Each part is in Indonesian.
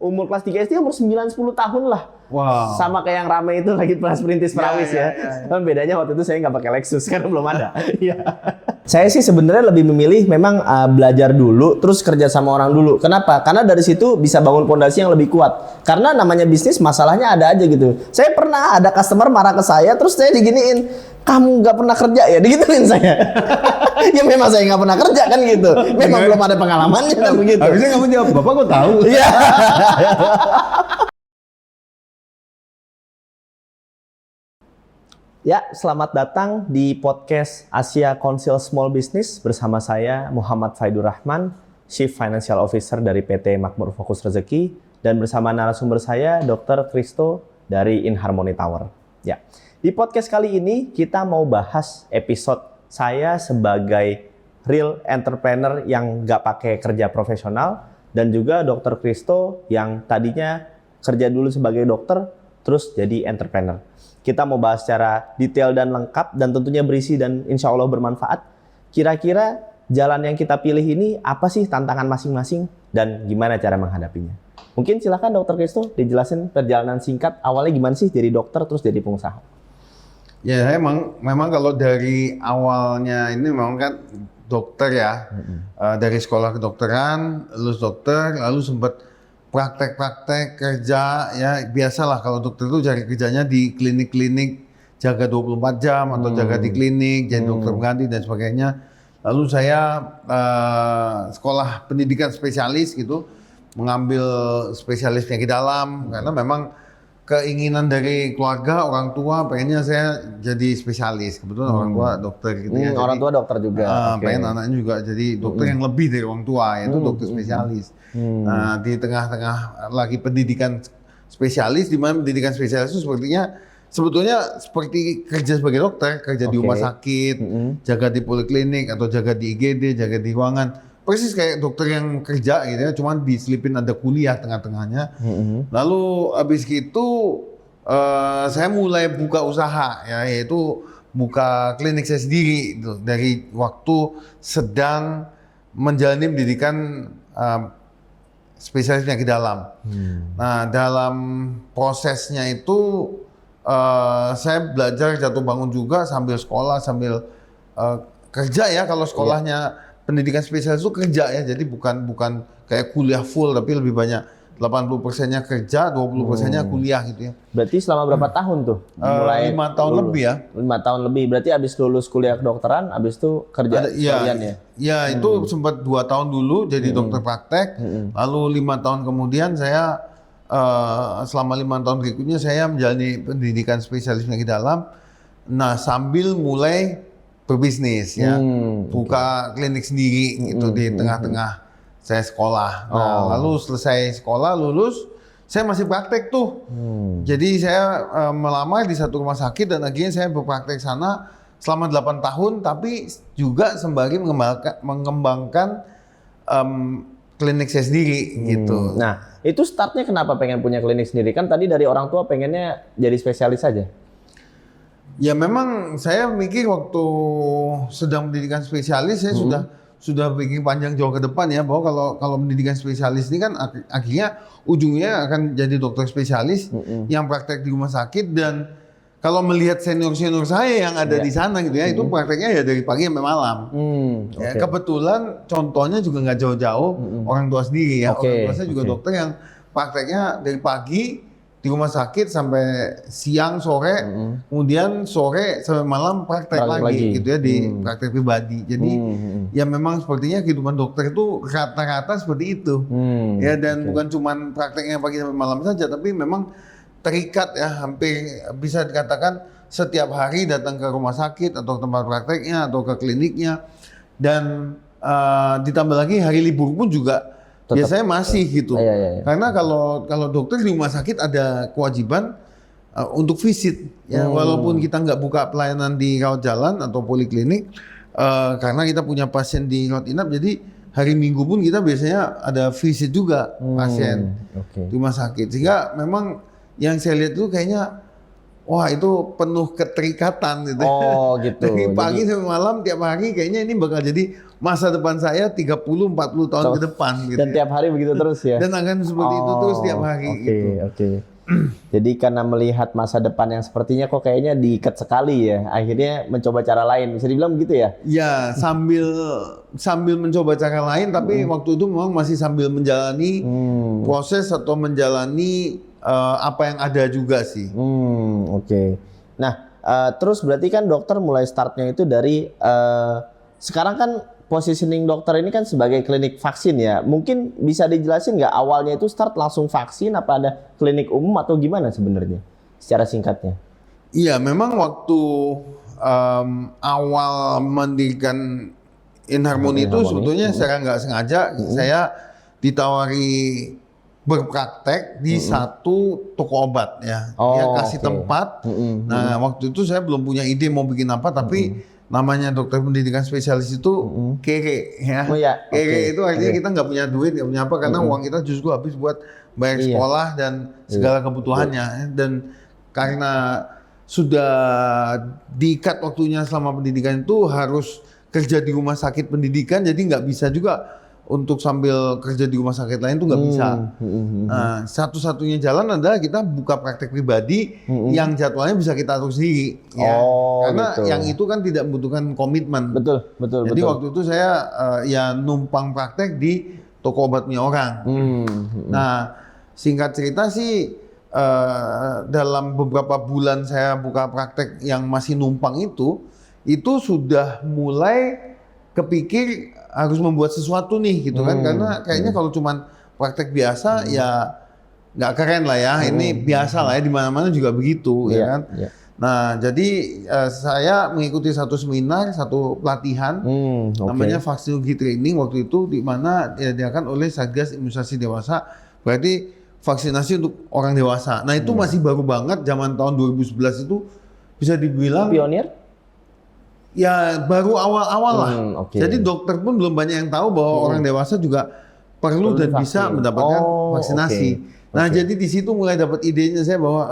umur kelas 3 SD umur 9-10 tahun lah. Wow. Sama kayak yang rame itu lagi pas perintis perawis ya. Kan bedanya waktu itu saya nggak pakai Lexus karena belum ada. Iya. Saya sih sebenarnya lebih memilih memang belajar dulu terus kerja sama orang dulu. Kenapa? Karena dari situ bisa bangun fondasi yang lebih kuat. Karena namanya bisnis masalahnya ada aja gitu. Saya pernah ada customer marah ke saya terus saya diginiin, kamu nggak pernah kerja ya, digituin saya. Ya memang saya nggak pernah kerja kan gitu. Memang belum ada pengalamannya kan begitu. Habisnya kamu jawab, Bapak kok tahu? Iya. Ya, selamat datang di podcast Asia Council Small Business bersama saya Muhammad Faidur Rahman, Chief Financial Officer dari PT Makmur Fokus Rezeki, dan bersama narasumber saya Dr. Christo dari InHarmony Tower. Ya, di podcast kali ini kita mau bahas episode saya sebagai real entrepreneur yang nggak pakai kerja profesional, dan juga Dr. Christo yang tadinya kerja dulu sebagai dokter, terus jadi entrepreneur. Kita mau bahas secara detail dan lengkap dan tentunya berisi dan insya Allah bermanfaat. Kira-kira jalan yang kita pilih ini apa sih tantangan masing-masing dan gimana cara menghadapinya? Mungkin silakan Dr. Christo dijelasin perjalanan singkat awalnya gimana sih jadi dokter terus jadi pengusaha. Ya memang kalau dari awalnya ini memang kan dokter ya, dari sekolah kedokteran, lulus dokter, lalu sempat praktek-praktek kerja ya, biasalah kalau dokter itu cari kerjanya di klinik-klinik jaga 24 jam atau jaga di klinik jadi dokter pengganti dan sebagainya. Lalu saya sekolah pendidikan spesialis gitu, mengambil spesialis penyakit dalam karena memang keinginan dari keluarga, orang tua pengennya saya jadi spesialis. Kebetulan orang tua dokter gitu ya. Orang tua dokter juga. Pengen anaknya juga jadi dokter yang lebih dari orang tua, yaitu dokter spesialis. Nah, di tengah-tengah lagi pendidikan spesialis, di mana pendidikan spesialis itu sebetulnya seperti kerja sebagai dokter, kerja di rumah sakit, jaga di poliklinik atau jaga di IGD, jaga di ruangan. Persis kayak dokter yang kerja gitu ya, cuman diselipin ada kuliah tengah-tengahnya. Lalu habis itu saya mulai buka usaha ya, yaitu buka klinik saya sendiri gitu, dari waktu sedang menjalani pendidikan spesialis penyakit dalam. Nah, dalam prosesnya itu saya belajar jatuh bangun juga sambil sekolah, sambil kerja ya. Kalau sekolahnya pendidikan spesialis itu kerja ya, jadi bukan kayak kuliah full, tapi lebih banyak 80%-nya kerja, 20%-nya kuliah gitu ya. Berarti selama berapa tahun tuh? Mulai 5 tahun lebih ya. 5 tahun lebih, berarti abis lulus kuliah kedokteran, abis itu kerja sekalian ya? Ya, itu sempat 2 tahun dulu jadi dokter praktek, lalu 5 tahun kemudian saya, selama 5 tahun berikutnya saya menjalani pendidikan spesialis penyakit dalam, nah sambil mulai berbisnis ya, buka klinik sendiri gitu di tengah-tengah saya sekolah. Nah, lalu selesai sekolah, lulus, saya masih praktek tuh. Jadi saya melamar di satu rumah sakit dan akhirnya saya berpraktek sana selama 8 tahun, tapi juga sembari mengembangkan klinik saya sendiri gitu. Nah, itu startnya kenapa pengen punya klinik sendiri? Kan tadi dari orang tua pengennya jadi spesialis aja. Ya memang saya mikir waktu sedang pendidikan spesialis saya sudah pikir panjang jauh ke depan ya, bahwa kalau pendidikan spesialis ini kan akhirnya ujungnya akan jadi dokter spesialis yang praktek di rumah sakit, dan kalau melihat senior-senior saya yang ada di sana gitu ya, itu prakteknya ya dari pagi sampai malam. Ya, kebetulan contohnya juga nggak jauh-jauh orang tua sendiri ya, orang tua saya juga dokter yang prakteknya dari pagi di rumah sakit sampai siang sore, kemudian sore sampai malam praktek lagi gitu ya di praktek pribadi. Jadi ya memang sepertinya kehidupan dokter itu rata-rata seperti itu. Ya, dan bukan cuma prakteknya pagi sampai malam saja, tapi memang terikat ya, hampir bisa dikatakan setiap hari datang ke rumah sakit atau tempat prakteknya atau ke kliniknya, dan ditambah lagi hari libur pun juga biasanya masih gitu. Karena kalau dokter di rumah sakit ada kewajiban untuk visit ya, walaupun kita nggak buka pelayanan di rawat jalan atau poliklinik, karena kita punya pasien di rawat inap, jadi hari Minggu pun kita biasanya ada visit juga pasien di rumah sakit. Sehingga memang yang saya lihat itu kayaknya wah itu penuh keterikatan gitu. Oh gitu. Dari pagi Jadi, sampai malam tiap hari kayaknya ini bakal jadi masa depan saya 30-40 tahun ke depan gitu. dan tiap hari begitu terus ya. Dan akan seperti itu terus tiap hari Oke, gitu. oke. Jadi karena melihat masa depan yang sepertinya kok kayaknya diikat sekali ya, akhirnya mencoba cara lain. Bisa dibilang begitu ya? Ya, sambil mencoba cara lain, tapi waktu itu memang masih sambil menjalani proses atau menjalani apa yang ada juga sih. Oke. Nah, terus berarti kan dokter mulai startnya itu dari sekarang kan positioning dokter ini kan sebagai klinik vaksin ya. Mungkin bisa dijelasin nggak awalnya itu start langsung vaksin apa ada klinik umum atau gimana sebenarnya? Secara singkatnya. Iya, memang waktu awal mendirikan InHarmony itu InHarmony, sebetulnya secara nggak sengaja saya ditawari berpraktek di satu toko obat ya. Dia Oh, kasih oke. tempat. Nah, waktu itu saya belum punya ide mau bikin apa, tapi namanya dokter pendidikan spesialis itu kere ya. Oh ya, Kere oke. itu artinya kita nggak punya duit, nggak punya apa karena uang kita justru habis buat bayar Iya. sekolah dan segala kebutuhannya. Dan karena sudah diikat waktunya selama pendidikan itu harus kerja di rumah sakit pendidikan, jadi nggak bisa juga untuk sambil kerja di rumah sakit lain tuh nggak bisa. Nah, satu-satunya jalan adalah kita buka praktek pribadi yang jadwalnya bisa kita atur sendiri. Ya. Oh, Karena gitu. yang itu kan tidak membutuhkan komitmen. Betul, betul, Jadi betul. waktu itu saya ya numpang praktek di toko obat punya orang. Nah, singkat cerita sih dalam beberapa bulan saya buka praktek yang masih numpang itu sudah mulai kepikir harus membuat sesuatu nih gitu kan, karena kayaknya kalau cuman praktek biasa ya nggak keren lah ya. Ini biasa lah ya, di mana-mana juga begitu Iya, ya kan. iya. Nah, jadi saya mengikuti satu seminar, satu pelatihan Oke. namanya Vaksinologi Training waktu itu, di mana diadakan oleh Satgas Imunisasi Dewasa, berarti vaksinasi untuk orang dewasa. Nah, itu masih baru banget zaman tahun 2011 itu, bisa dibilang Pionir? ya baru awal-awal lah. Oke. Jadi dokter pun belum banyak yang tahu bahwa orang dewasa juga perlu dan divaksin. bisa mendapatkan Oh, vaksinasi. oke. Nah, Oke. jadi di situ mulai dapat idenya saya bahwa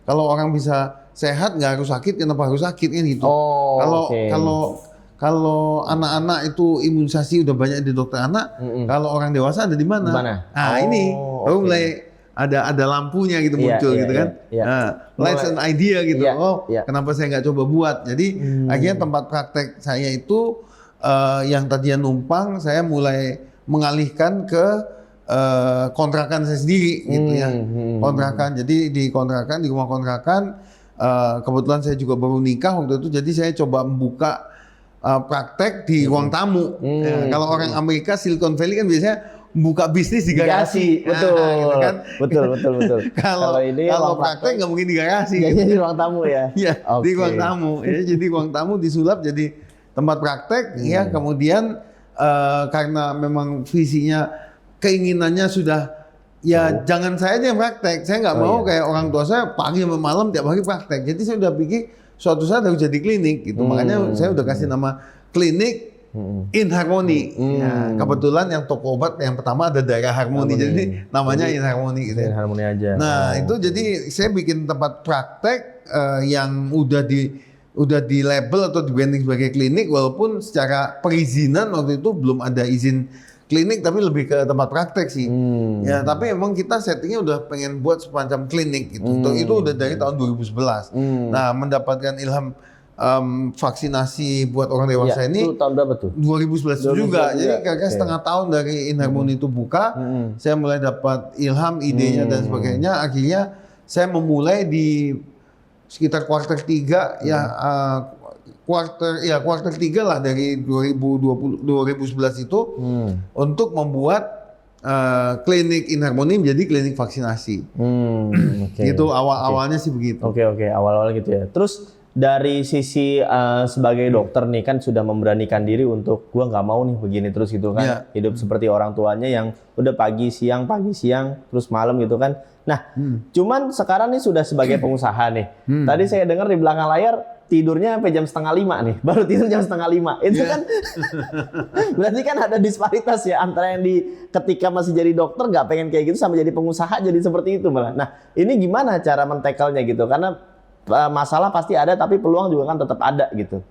kalau orang bisa sehat nggak harus sakit, kenapa harus sakit kan gitu. Oh, Kalau oke. kalau anak-anak itu imunisasi udah banyak di dokter anak, kalau orang dewasa ada di mana? Di mana? Nah, Oh, ini baru oke. mulai ada lampunya gitu Iya, muncul iya, gitu kan. iya, iya. Nah, lights and idea gitu. Iya, Oh, iya. kenapa saya nggak coba buat? Jadi akhirnya tempat praktek saya itu yang tadinya numpang, saya mulai mengalihkan ke kontrakan saya sendiri gitu ya. Kontrakan. Jadi di kontrakan, di rumah kontrakan, kebetulan saya juga baru nikah waktu itu, jadi saya coba membuka praktek di ruang tamu. Ya, kalau orang Amerika Silicon Valley kan biasanya buka bisnis di garasi. Betul. Nah, gitu kan. Betul. Kalau ini kalau ruang praktek nggak mungkin di garasi. Jadinya di ruang tamu ya. Iya, di Oke. ruang tamu. Ya, jadi ruang tamu disulap jadi tempat praktek. Ya, kemudian karena memang visinya, keinginannya sudah, ya jangan saya aja yang praktek. Saya nggak mau kayak orang tua saya pagi sampai malam tiap hari praktek. Jadi saya udah pikir suatu saat harus jadi klinik gitu. Makanya saya udah kasih nama klinik InHarmony. Ya, kebetulan yang toko obat yang pertama ada daerah Harmoni, jadi namanya InHarmony gitu. Dengan harmoni aja. Nah, itu jadi saya bikin tempat praktek yang udah di label atau di branding sebagai klinik, walaupun secara perizinan waktu itu belum ada izin klinik, tapi lebih ke tempat praktek sih. Ya, tapi emang kita settingnya udah pengen buat semacam klinik gitu. Itu udah dari tahun 2011. Nah, mendapatkan ilham vaksinasi buat orang dewasa ini Itu tahun berapa tuh? 2011 juga. 2011 juga. Jadi kira-kira Oke. setengah tahun dari InHarmony itu buka, saya mulai dapat ilham, idenya dan sebagainya. Akhirnya saya memulai di sekitar kuartal 3 kuartal 3 lah dari 2011 itu untuk membuat klinik InHarmony menjadi klinik vaksinasi. Oke. Gitu awalnya sih begitu. Oke, awal-awal gitu ya. Terus dari sisi sebagai dokter nih kan sudah memberanikan diri untuk gua nggak mau nih begini terus gitu kan. Iya. Hidup seperti orang tuanya yang udah pagi siang terus malam gitu kan. Nah, cuman sekarang nih sudah sebagai pengusaha nih. Tadi saya dengar di belakang layar tidurnya sampai jam 4:30 nih. Baru tidur jam 4:30. Itu kan berarti kan ada disparitas ya antara yang ketika masih jadi dokter nggak pengen kayak gitu sama jadi pengusaha jadi seperti itu malah. Nah, ini gimana cara mentekelnya gitu? Karena masalah pasti ada, tapi peluang juga kan tetap ada gitu.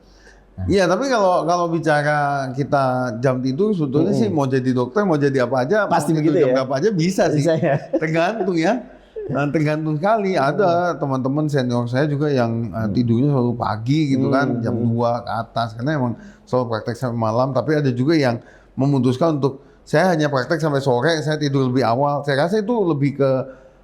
Iya, tapi kalau bicara kita jam tidur sebetulnya sih mau jadi dokter, mau jadi apa aja, pasti mau begitu tidur jam ya? berapa aja bisa sih. Bisa ya? Tergantung ya. Nah, tergantung sekali. Ada teman-teman senior saya juga yang tidurnya selalu pagi gitu kan, jam 2 ke atas karena emang selalu praktek sampai malam, tapi ada juga yang memutuskan untuk saya hanya praktek sampai sore, saya tidur lebih awal. Saya rasa itu lebih ke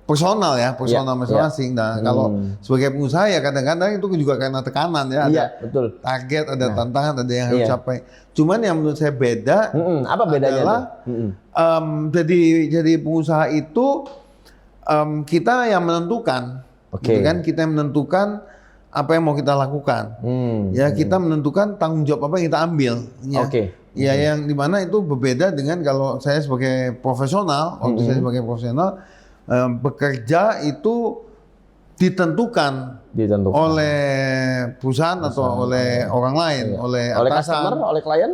personal ya, personal masing-masing. Nah, kalau sebagai pengusaha ya kadang-kadang itu juga karena tekanan ya, ada betul. target, ada tantangan, ada yang harus capai. Cuman yang menurut saya beda apa bedanya adalah jadi pengusaha itu kita yang menentukan, gitu kan? Kita yang menentukan apa yang mau kita lakukan. Ya, kita menentukan tanggung jawab apa yang kita ambil. Ya. Ya, yang dimana itu berbeda dengan kalau saya sebagai profesional, waktu saya sebagai profesional bekerja itu ditentukan oleh perusahaan atau oleh orang lain, oleh atasan, customer, oleh klien,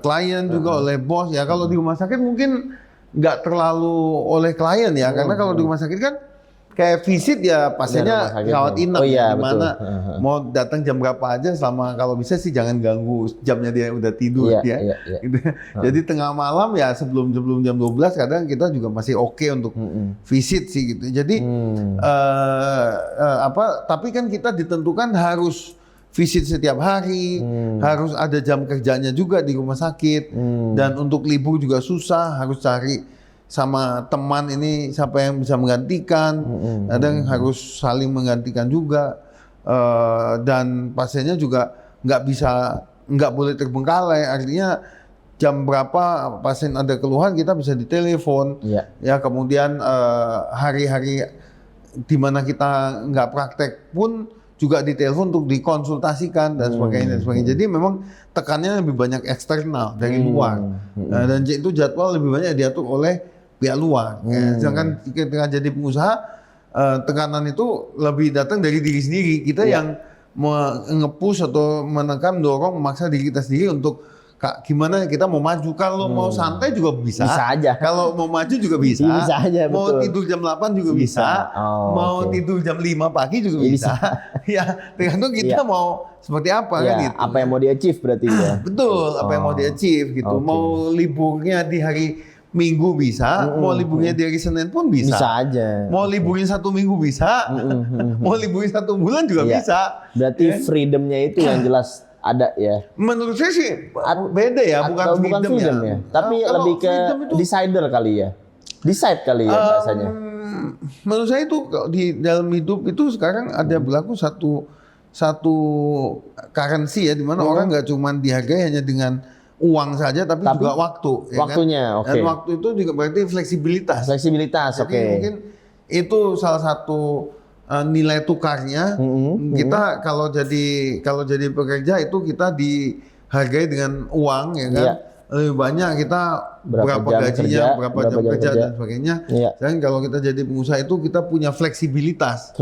klien juga, oleh bos. Ya kalau di rumah sakit mungkin nggak terlalu oleh klien ya, karena kalau di rumah sakit kan kayak visit ya pastinya rawat inap ya, dimana mau datang jam berapa aja, selama kalau bisa sih jangan ganggu jamnya dia udah tidur ya. Gitu. Jadi tengah malam ya sebelum jam 12 kadang kita juga masih oke untuk visit sih gitu. Jadi tapi kan kita ditentukan harus visit setiap hari, harus ada jam kerjanya juga di rumah sakit, dan untuk libur juga susah, harus cari sama teman ini siapa yang bisa menggantikan, kadang harus saling menggantikan juga, dan pasiennya juga nggak boleh terbengkalai, artinya jam berapa pasien ada keluhan kita bisa ditelepon, ya kemudian hari-hari di mana kita nggak praktek pun juga ditelepon untuk dikonsultasikan dan sebagainya. Jadi memang tekannya lebih banyak eksternal dari luar, dan itu jadwal lebih banyak diatur oleh pihak luar. Sedangkan ketika jadi pengusaha, tekanan itu lebih datang dari diri sendiri. Kita yang nge-push atau menekan, mendorong, memaksa diri kita sendiri untuk gimana kita mau maju. Kalau mau santai juga bisa. Bisa aja. Kalau mau maju juga bisa. Bisa aja, mau betul. tidur jam 8 juga bisa. Mau tidur jam 5 pagi juga bisa. Ya, tergantung kita mau seperti apa kan gitu. Apa yang mau di-achieve berarti ya. Betul, apa yang mau di-achieve gitu. Mau liburnya di hari Minggu bisa, mau liburnya di hari Senin pun bisa. Bisa aja. Mau liburin 1 minggu bisa, mau liburin 1 bulan juga bisa. Berarti freedomnya itu yang jelas ada ya. Menurut saya sih beda ya, bukan freedom ya. Tapi lebih ke decider kali ya. Decide kali ya bahasanya. Menurut saya itu di dalam hidup itu sekarang ada berlaku satu currency ya, di mana orang nggak cuma dihargai hanya dengan uang saja, tapi juga waktu. Waktunya, kan? Dan waktu itu juga berarti fleksibilitas. Jadi mungkin itu salah satu nilai tukarnya. Kita kalau jadi pekerja itu kita dihargai dengan uang, ya kan? Lebih banyak kita berapa gajinya, berapa jam kerja dan sebagainya. Dan kalau kita jadi pengusaha itu kita punya fleksibilitas.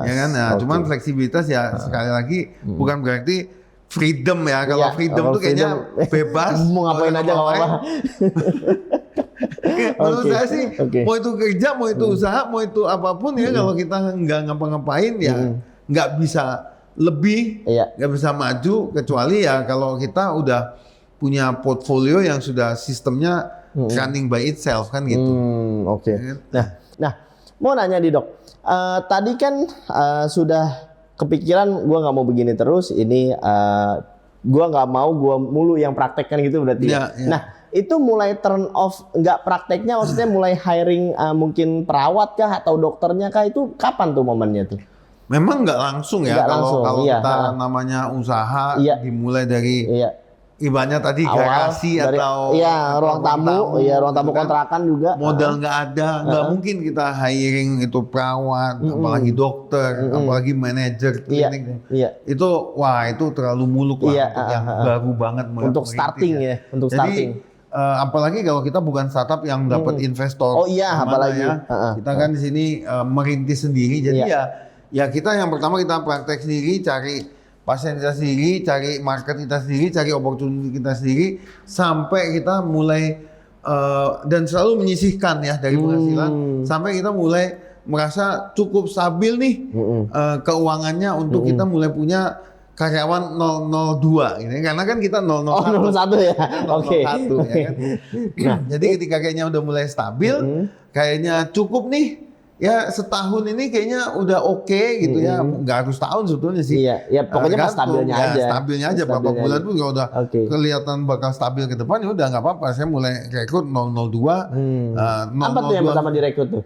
Ya kan? Nah, cuman fleksibilitas ya sekali lagi bukan berarti freedom ya. Kalau freedom tuh kayaknya bebas, mau ngapain aja nggak apa-apa. Menurut saya sih mau itu kerja, mau itu usaha, mau itu apapun ya, kalau kita nggak ngapa-ngapain ya nggak bisa lebih, nggak bisa maju, kecuali ya kalau kita udah punya portfolio yang sudah sistemnya running by itself kan gitu. Nah, mau nanya nih dok, tadi kan sudah kepikiran gue nggak mau begini terus, ini gue nggak mau gue mulu yang praktekkan gitu berarti. Nah, itu mulai turn off nggak prakteknya, maksudnya mulai hiring mungkin perawat kah atau dokternya kah, itu kapan tuh momennya tuh? Memang nggak langsung ya, kalau kita namanya usaha dimulai dari ibaratnya tadi garasi atau ruang tamu kontrakan juga. Modal nggak ada, nggak mungkin kita hiring itu perawat, apalagi dokter, apalagi manajer klinik. Itu terlalu muluk lah untuk yang baru banget untuk starting ya. Untuk starting. Apalagi kalau kita bukan startup yang dapat investor. Apalagi kita kan di sini merintis sendiri. Jadi ya kita yang pertama kita praktek sendiri, cari pasien kita sendiri, cari market kita sendiri, cari opportunity kita sendiri, sampai kita mulai dan selalu menyisihkan ya dari penghasilan, sampai kita mulai merasa cukup stabil nih keuangannya untuk kita mulai punya karyawan 002 ini, karena kan kita 001. Oh, 01 ya. Oke. 001 ya kan. Nah, jadi ketika kayaknya udah mulai stabil, kayaknya cukup nih. Ya setahun ini kayaknya udah oke gitu ya, nggak harus tahun sebetulnya sih. Iya, ya pokoknya pas stabilnya ya, aja. Stabilnya aja, berapa bulan pun kalau udah kelihatan bakal stabil ke depan, ya udah nggak apa-apa. Saya mulai rekrut 002. Apa tuh yang pertama direkrut tuh?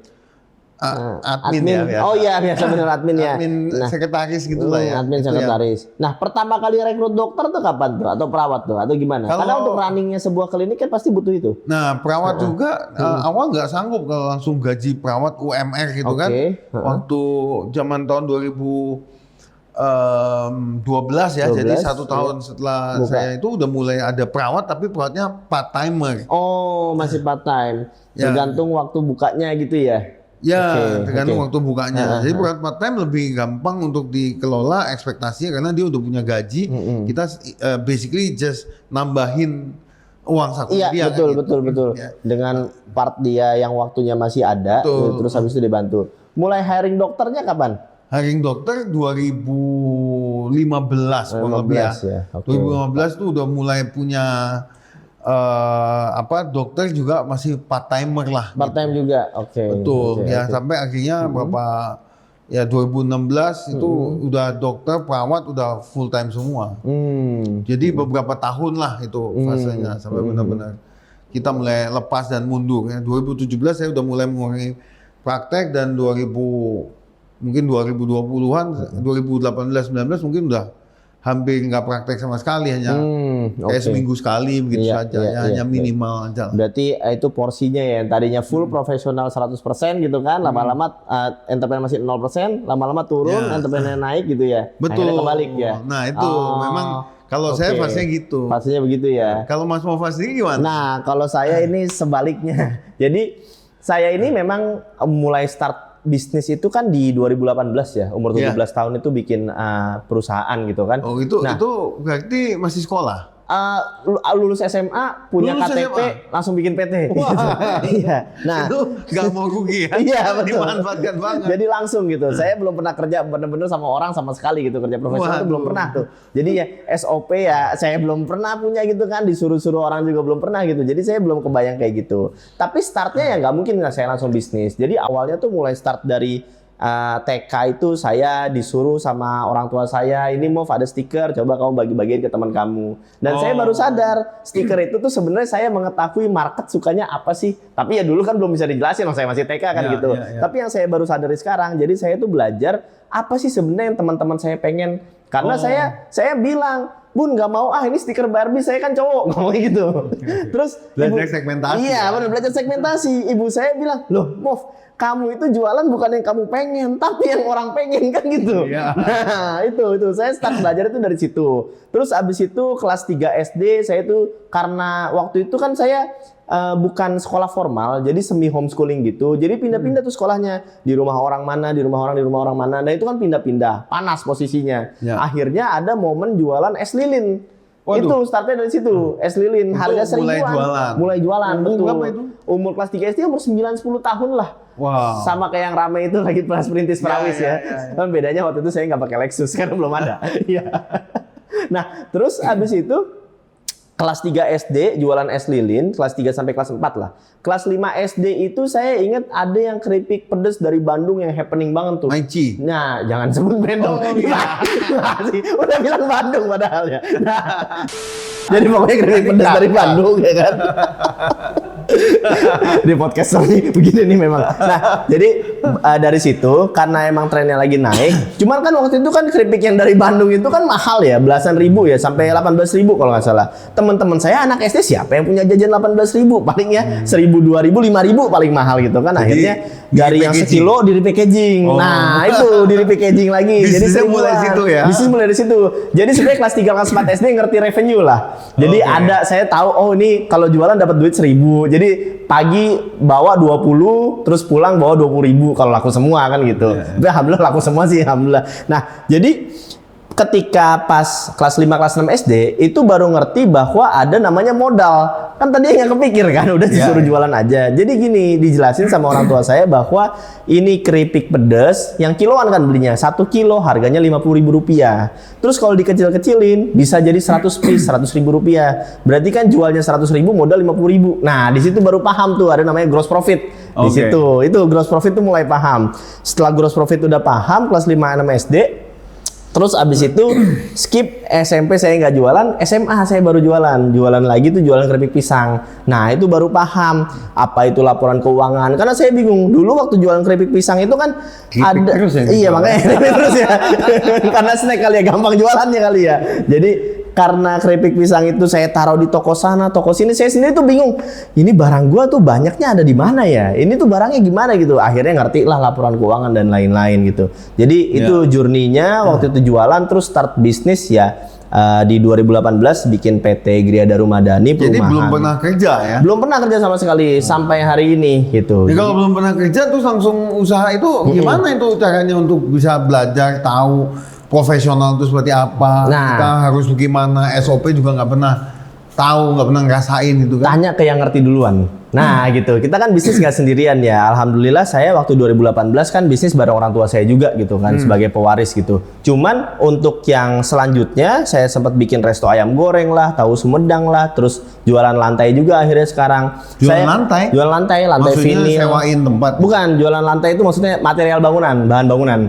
Admin ya. Biasa. Oh iya, biasa bener admin ya. Admin sekretaris gitulah ya. Admin sekretaris. Ya. Nah, pertama kali rekrut dokter tuh kapan tuh? Atau perawat tuh? Atau gimana? Karena untuk runningnya sebuah klinik kan pasti butuh itu. Nah, perawat juga awal nggak sanggup kalau langsung gaji perawat UMR gitu kan. Waktu zaman tahun 2012 ya, 12, jadi 1 tahun setelah saya itu udah mulai ada perawat, tapi perawatnya part timer. Oh, masih part time. Tergantung waktu bukanya gitu ya. Ya, tergantung waktu bukanya. Jadi perawat part time lebih gampang untuk dikelola ekspektasinya karena dia udah punya gaji. Kita basically just nambahin uang saku dia. Iya, betul. Ya. Dengan part dia yang waktunya masih ada, terus habis itu dibantu. Mulai hiring dokternya kapan? Hiring dokter 2015 kurang lebih ya. 2015 tuh udah mulai punya dokter juga masih part timer lah. Part time gitu. Juga, Betul, sampai akhirnya berapa ya 2016 itu udah dokter, perawat udah full time semua. Jadi beberapa tahun lah itu fasenya sampai benar-benar kita mulai lepas dan mundur. Ya. 2017 saya udah mulai mengurangi praktek dan mungkin 2020-an, 2018-19 mungkin udah hampir nggak praktek sama sekali, hanya kayak seminggu sekali begitu saja, hanya minimal aja. Berarti itu porsinya ya, tadinya full profesional 100% gitu kan, lama-lama entrepreneur masih 0%, lama-lama turun, entrepreneur naik gitu ya. Betul. Akhirnya kebalik ya. Nah itu memang kalau saya fasenya gitu. Fasenya begitu ya. Kalau Mas Mova sendiri gimana? Nah kalau saya ini sebaliknya. Jadi saya ini memang mulai start bisnis itu kan di 2018 ya, umur 17 tahun itu bikin perusahaan gitu kan. Oh itu berarti masih sekolah? Lulus SMA, punya KTP, langsung bikin PT. Wah, iya. Nah, itu nggak mau rugi ya? Iya betul. Dimanfaatkan banget. Jadi langsung gitu. Saya belum pernah kerja bener-bener sama orang sama sekali gitu, kerja profesional itu belum pernah tuh. Jadi ya SOP ya saya belum pernah punya gitu kan, disuruh-suruh orang juga belum pernah gitu. Jadi saya belum kebayang kayak gitu. Tapi startnya ya nggak mungkin nggak saya langsung bisnis. Jadi awalnya tuh mulai start dari TK itu saya disuruh sama orang tua saya, ini mau ada stiker, coba kamu bagi-bagiin ke teman kamu. Dan saya baru sadar, stiker itu tuh sebenarnya saya mengetahui market sukanya apa sih. Tapi ya dulu kan belum bisa dijelasin, saya masih TK kan gitu. Tapi yang saya baru sadari sekarang, jadi saya tuh belajar apa sih sebenarnya yang teman-teman saya pengen. Karena saya bilang, Bun nggak mau ini stiker Barbie, saya kan cowok, ngomong gitu. Terus belajar segmentasi. Iya benar, belajar segmentasi. Ibu saya bilang, loh Mov, kamu itu jualan bukan yang kamu pengen, tapi yang orang pengen kan gitu. Nah itu saya start belajar itu dari situ. Terus abis itu kelas 3 SD saya itu karena waktu itu kan saya bukan sekolah formal, jadi semi homeschooling gitu. Jadi pindah-pindah tuh sekolahnya, di rumah orang mana, di rumah orang mana. Nah itu kan pindah-pindah, panas posisinya. Akhirnya ada momen jualan es lilin. Waduh. Itu startnya dari situ, es lilin, harga 1.000-an. Mulai jualan, betul. Berapa itu? Umur kelas 3 SD umur 9-10 tahun lah. Wow. Sama kayak yang rame itu lagi perintis perawis ya. Kan bedanya waktu itu saya nggak pakai Lexus karena belum ada. Nah, terus abis itu kelas 3 SD jualan es lilin, kelas 3 sampai kelas 4 lah. Kelas 5 SD itu saya ingat ada yang keripik pedes dari Bandung yang happening banget tuh. Maici. Nah, jangan sebut brand dong. Udah bilang Bandung padahal ya. Nah, jadi pokoknya keripik pedes dari Bandung ya kan. Di podcast ini begini nih memang. Nah, jadi dari situ karena emang trennya lagi naik. Cuman kan waktu itu kan keripik yang dari Bandung itu kan mahal ya, belasan ribu ya, sampai 18.000 kalau nggak salah. Teman-teman saya anak SD siapa yang punya jajan 18.000? Paling ya 1.000, 2.000, 5.000 paling mahal gitu kan. Akhirnya dari yang sekilo di repackaging. Nah, itu di repackaging lagi. Jadi saya mulai situ ya. Bisnis mulai dari situ. Jadi sebenarnya kelas 3 kelas 4 SD ngerti revenue lah. Jadi ada saya tahu ini kalau jualan dapat duit 1.000. Jadi pagi bawa 20, terus pulang bawa 20.000 kalau laku semua kan gitu. Tapi alhamdulillah laku semua sih, alhamdulillah. Nah, jadi ketika pas kelas 5 kelas 6 SD itu baru ngerti bahwa ada namanya modal. Kan tadi nggak kepikir kan, udah disuruh jualan aja. Jadi gini, dijelasin sama orang tua saya bahwa ini keripik pedas yang kiloan kan belinya. 1 kilo harganya Rp50.000. Terus kalau dikecil-kecilin bisa jadi 100 piece, Rp100.000. Berarti kan jualnya 100.000 modal Rp50.000. Nah, di situ baru paham tuh ada namanya gross profit. Di situ, itu gross profit tuh mulai paham. Setelah gross profit udah paham kelas 5 6 SD, terus abis itu skip SMP saya nggak jualan, SMA saya baru jualan lagi tuh jualan keripik pisang. Nah itu baru paham apa itu laporan keuangan, karena saya bingung dulu waktu jualan keripik pisang itu kan keripik ada terus ya, iya makanya keripik terus ya karena snack kali ya, gampang jualannya kali ya. Jadi karena keripik pisang itu saya taruh di toko sana, toko sini, saya sendiri tuh bingung. Ini barang gua tuh banyaknya ada di mana ya? Ini tuh barangnya gimana gitu. Akhirnya ngerti lah laporan keuangan dan lain-lain gitu. Jadi itu journey-nya waktu itu jualan, terus start bisnis ya. Di 2018 bikin PT Gria Darumadani Perumahan. Jadi belum pernah kerja ya? Belum pernah kerja sama sekali sampai hari ini gitu. Jadi kalau belum pernah kerja terus langsung usaha itu gimana itu caranya untuk bisa belajar tahu profesional itu seperti apa, kita harus gimana, SOP juga nggak pernah tahu, nggak pernah ngerasain gitu kan. Tanya ke yang ngerti duluan. Nah gitu, kita kan bisnis nggak sendirian ya. Alhamdulillah saya waktu 2018 kan bisnis bareng orang tua saya juga gitu kan, sebagai pewaris gitu. Cuman untuk yang selanjutnya saya sempat bikin resto ayam goreng lah, tahu Sumedang lah, terus jualan lantai juga akhirnya sekarang. Jualan lantai maksudnya vinil. Sewain tempat? Bukan, jualan lantai itu maksudnya material bangunan, bahan bangunan.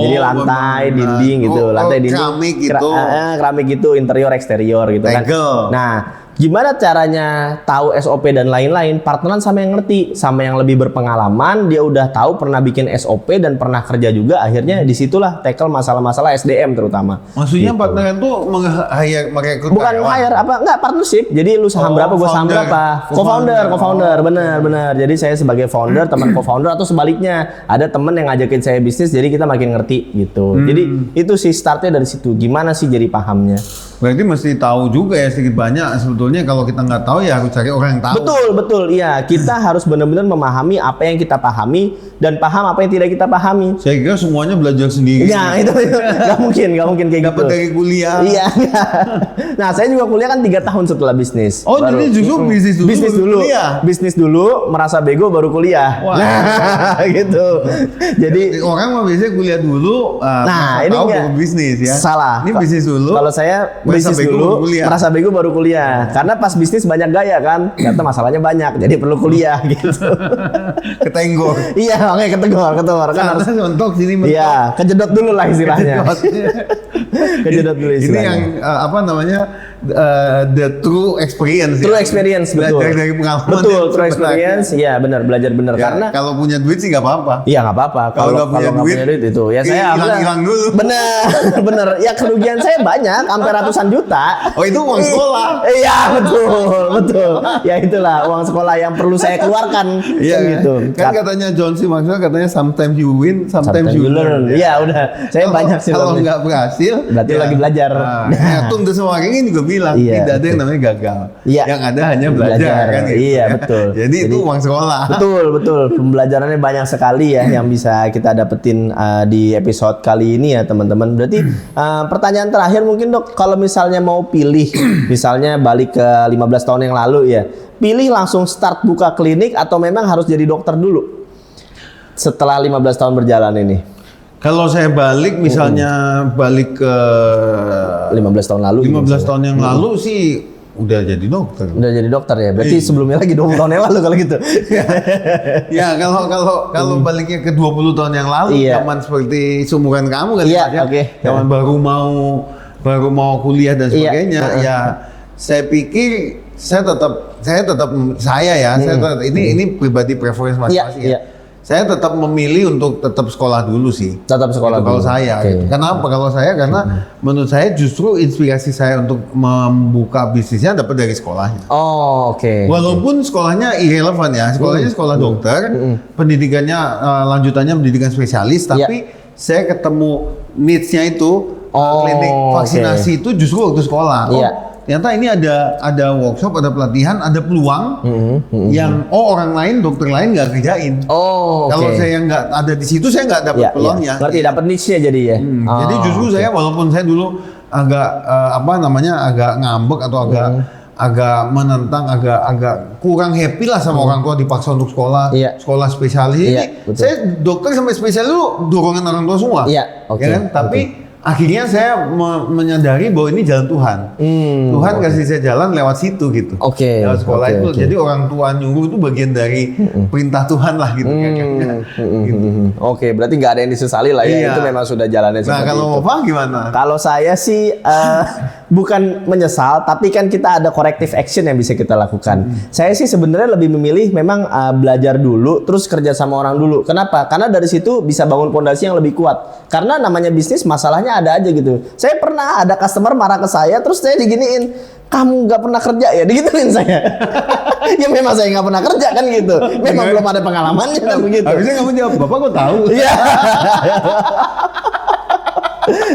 Jadi lantai, dinding gitu, lantai dinding. Keramik gitu. Keramik gitu, interior eksterior gitu kan. Nah, gimana caranya tahu SOP dan lain-lain? Partneran sama yang ngerti, sama yang lebih berpengalaman, dia udah tahu, pernah bikin SOP dan pernah kerja juga. Akhirnya disitulah tackle masalah-masalah SDM terutama. Maksudnya gitu. partneran tuh merekrut Bukan hire apa? Enggak, partnership. Jadi lu saham berapa, gue saham berapa. Co-founder, bener. Jadi saya sebagai founder, teman co-founder, atau sebaliknya ada teman yang ngajakin saya bisnis, jadi kita makin ngerti gitu. Jadi itu sih startnya dari situ. Gimana sih jadi pahamnya? Berarti mesti tahu juga ya sedikit banyak. Sebetulnya kalau kita nggak tahu ya harus cari orang yang tahu. Betul. Iya, kita harus benar-benar memahami apa yang kita pahami dan paham apa yang tidak kita pahami. Saya kira semuanya belajar sendiri. Ya, itu nggak mungkin kayak dapat gitu. dari kuliah. Iya. Nah, saya juga kuliah kan 3 tahun setelah bisnis. Oh, jadi justru Bisnis dulu, merasa bego baru kuliah. Wah. Nah, gitu. Jadi orang mah biasanya kuliah dulu, ini tahu enggak baru bisnis ya. Salah. Ini bisnis dulu. Kalau saya bisnis dulu, merasa bego baru kuliah. Karena pas bisnis banyak gaya kan, ternyata masalahnya banyak, jadi perlu kuliah gitu. Ketenggor. Iya, makanya ketenggor kan harus mentok sini mentok. Iya, kejedot dulu lah istilahnya. Kejedot dulu istilahnya. Ini yang apa namanya? The true experience. True experience, betul. Belajar dari pengalaman. Betul, true experience. Iya, benar, belajar benar. Ya, Karena kalau punya duit sih nggak apa-apa. Iya, nggak apa-apa. Kalau nggak punya duit itu, ya saya hilang dulu. Bener. Ya kerugian saya banyak, sampai ratusan juta. Oh, itu uang sekolah. Iya, betul. Ya itulah uang sekolah yang perlu saya keluarkan. Iya, gitu. Kan katanya John C. Maxwell katanya sometimes you win, sometimes you learn. Iya, udah. Saya banyak sih. Kalau nggak berhasil, berarti lagi belajar. Tung semua ini juga bilang tidak ada yang namanya gagal. Yang ada hanya belajar kan gitu. Iya, betul. Jadi itu uang sekolah. Betul. Pembelajarannya banyak sekali ya yang bisa kita dapetin di episode kali ini ya, teman-teman. Berarti pertanyaan terakhir mungkin, Dok, kalau misalnya mau pilih, misalnya balik ke 15 tahun yang lalu ya, pilih langsung start buka klinik atau memang harus jadi dokter dulu setelah 15 tahun berjalan ini? Kalau saya balik, misalnya balik ke 15 tahun lalu. 15 tahun yang lalu sih udah jadi dokter. Udah jadi dokter ya. Berarti sebelumnya lagi 20 tahun yang lalu kalau gitu. Ya, kalau baliknya ke 20 tahun yang lalu, zaman seperti seumuran kamu kan ya. Zaman baru mau kuliah dan sebagainya. Ya, saya pikir saya tetap ini pribadi preference masing-masing ya. Saya tetap memilih untuk tetap sekolah dulu sih. Tetap sekolah dulu. Kalau saya. Gitu. Kenapa? Kalau saya karena menurut saya justru inspirasi saya untuk membuka bisnisnya dapat dari sekolahnya. Oh, oke. Walaupun sekolahnya irrelevant ya. Sekolahnya sekolah dokter, pendidikannya lanjutannya pendidikan spesialis, tapi saya ketemu needs-nya itu klinik vaksinasi itu justru waktu sekolah. ternyata ini ada workshop, ada pelatihan, ada peluang yang orang lain, dokter lain nggak kerjain. Oh, oke. Kalau saya nggak ada di situ, saya nggak dapat peluangnya. Ngerti, dapat niche-nya jadi ya. Jadi justru saya walaupun saya dulu agak agak ngambek atau agak menentang, agak kurang happy lah sama orang tua dipaksa untuk sekolah spesialis. Saya dokter sampai spesialis itu dorongan orang tua semua. Iya, oke. Ya kan? Tapi akhirnya saya menyadari bahwa ini jalan Tuhan. Tuhan kasih saya jalan lewat situ gitu. Oke. Lewat sekolah itu. Jadi orang tua nyuruh itu bagian dari perintah Tuhan lah gitu. Oke, berarti nggak ada yang disesali lah ya. Iya. Itu memang sudah jalannya seperti Nah kalau itu. Pak gimana? Kalau saya sih bukan menyesal, tapi kan kita ada corrective action yang bisa kita lakukan. Saya sih sebenarnya lebih memilih memang belajar dulu, terus kerja sama orang dulu. Kenapa? Karena dari situ bisa bangun fondasi yang lebih kuat. Karena namanya bisnis, masalahnya ada aja gitu. Saya pernah ada customer marah ke saya, terus saya diginiin, kamu nggak pernah kerja ya, digituin saya. Ya memang saya nggak pernah kerja kan gitu. Memang belum ada pengalamannya kan begitu. Habisnya kamu jawab, Bapak kok tahu? Iya.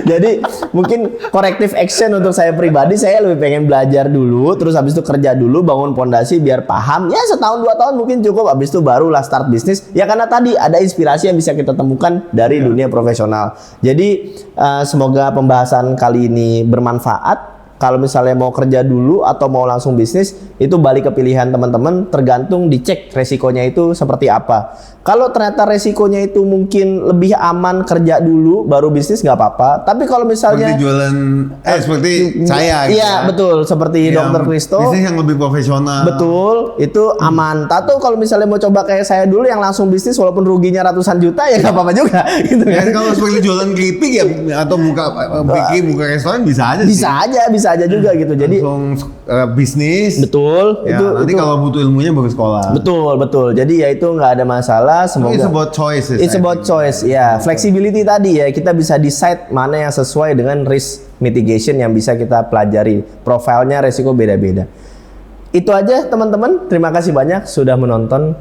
Jadi mungkin corrective action untuk saya pribadi, saya lebih pengen belajar dulu, terus habis itu kerja dulu, bangun fondasi biar paham. Ya setahun 2 tahun mungkin cukup, habis itu barulah start bisnis. Ya karena tadi ada inspirasi yang bisa kita temukan dari dunia profesional. Jadi semoga pembahasan kali ini bermanfaat. Kalau misalnya mau kerja dulu atau mau langsung bisnis, itu balik ke pilihan teman-teman, tergantung dicek resikonya itu seperti apa. Kalau ternyata resikonya itu mungkin lebih aman kerja dulu baru bisnis nggak apa-apa. Tapi kalau misalnya Seperti jualan, seperti saya gitu. Iya, betul, seperti Yang Dr. Kristo. bisnis yang lebih profesional. Betul, itu aman. Atau kalau misalnya mau coba kayak saya dulu yang langsung bisnis walaupun ruginya ratusan juta ya nggak apa-apa juga gitu Ya, kan. kalau seperti jualan keripik ya atau buka restoran bisa aja sih. Bisa aja juga gitu. Jadi langsung bisnis. betul, Ya, nanti kalau butuh ilmunya baru sekolah. betul. Jadi ya itu nggak ada masalah. Semoga It's about choices. It's about choice, ya. Flexibility tadi ya, kita bisa decide mana yang sesuai dengan risk mitigation yang bisa kita pelajari. Profilnya resiko beda-beda. Itu aja teman-teman. Terima kasih banyak sudah menonton.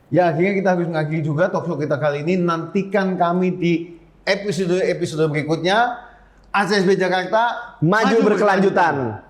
Ya, akhirnya kita harus ngakhiri juga talkshow kita kali ini. Nantikan kami di episode berikutnya. ACSB Jakarta Maju berkelanjutan.